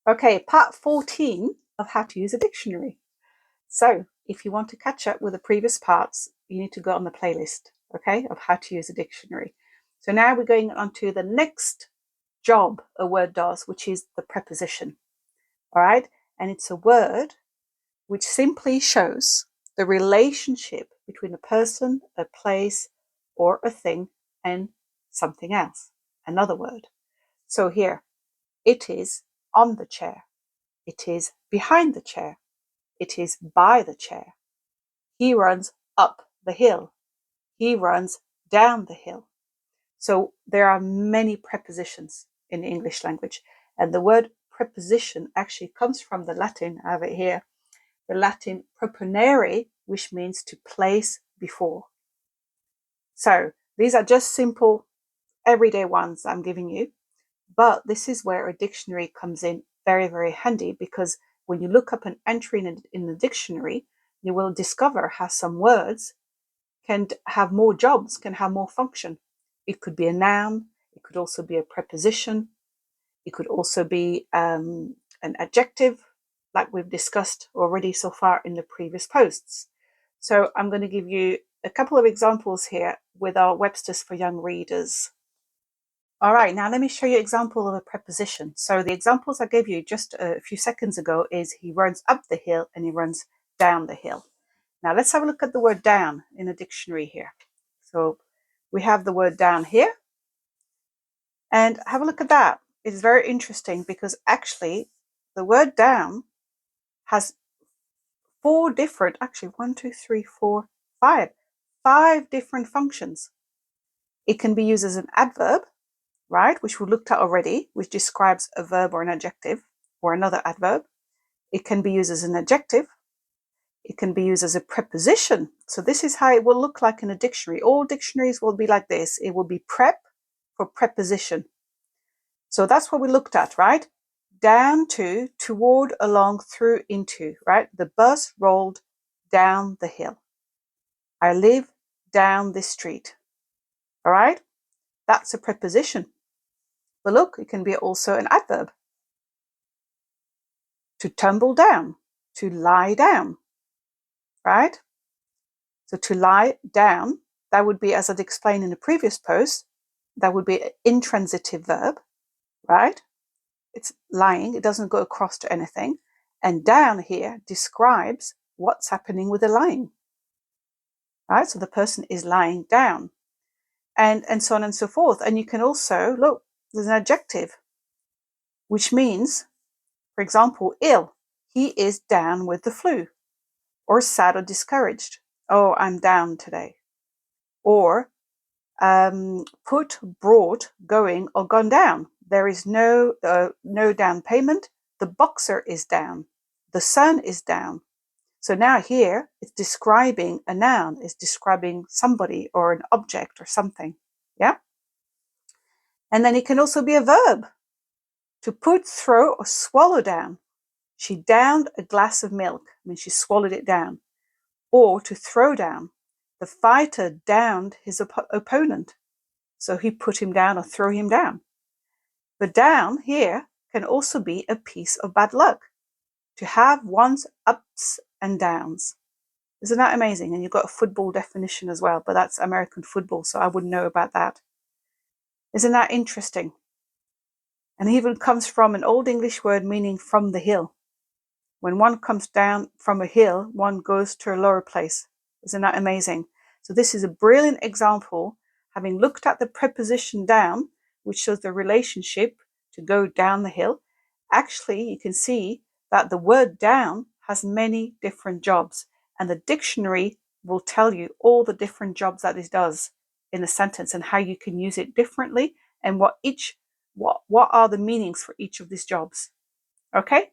Okay, part 14 of how to use a dictionary. So if you want to catch up with the previous parts, you need to go on the playlist, okay, of how to use a dictionary. So now we're going on to the next job a word does, which is the preposition. All right, and it's a word which simply shows the relationship between a person, a place, or a thing and something else, another word. So here, it is on the chair. It is behind the chair. It is by the chair. He runs up the hill. He runs down the hill. So there are many prepositions in the English language. And the word preposition actually comes from the Latin, I have it here, the Latin proponere, which means to place before. So these are just simple everyday ones I'm giving you. But this is where a dictionary comes in very, very handy, because when you look up an entry in the dictionary, you will discover how some words can have more jobs, can have more function. It could be a noun. It could also be a preposition. It could also be an adjective, like we've discussed already so far in the previous posts. So I'm going to give you a couple of examples here with our Webster's for Young Readers. All right, now let me show you an example of a preposition. So the examples I gave you just a few seconds ago is he runs up the hill and he runs down the hill. Now let's have a look at the word down in a dictionary here. So we have the word down here, and have a look at that. It's very interesting because actually the word down has five different functions. It can be used as an adverb, right, which we looked at already, which describes a verb or an adjective or another adverb. It can be used as an adjective. It can be used as a preposition. So this is how it will look like in a dictionary. All dictionaries will be like this. It will be prep for preposition. So that's what we looked at, right? Down to, toward, along, through, into, right? The bus rolled down the hill. I live down this street. All right? That's a preposition. But look, it can be also an adverb. To tumble down, to lie down, right? So to lie down, that would be, as I'd explained in the previous post, that would be an intransitive verb, right? It's lying, it doesn't go across to anything. And down here describes what's happening with the lying, right? So the person is lying down, and so on and so forth. And you can also, look, there's an adjective, which means, for example, ill. He is down with the flu. Or sad or discouraged. Oh, I'm down today. Or put, brought, going, or gone down. There is no down payment. The boxer is down. The sun is down. So now here it's describing a noun. It's describing somebody or an object or something. Yeah. And then it can also be a verb. To put, throw, or swallow down. She downed a glass of milk. I mean, she swallowed it down. Or to throw down. The fighter downed his opponent. So he put him down or threw him down. The down here can also be a piece of bad luck. To have one's ups and downs. Isn't that amazing? And you've got a football definition as well, but that's American football, so I wouldn't know about that. Isn't that interesting? And it even comes from an Old English word meaning from the hill. When one comes down from a hill, one goes to a lower place. Isn't that amazing? So this is a brilliant example, having looked at the preposition down, which shows the relationship to go down the hill. Actually, you can see that the word down has many different jobs, and the dictionary will tell you all the different jobs that it does in a sentence and how you can use it differently and what are the meanings for each of these jobs. Okay?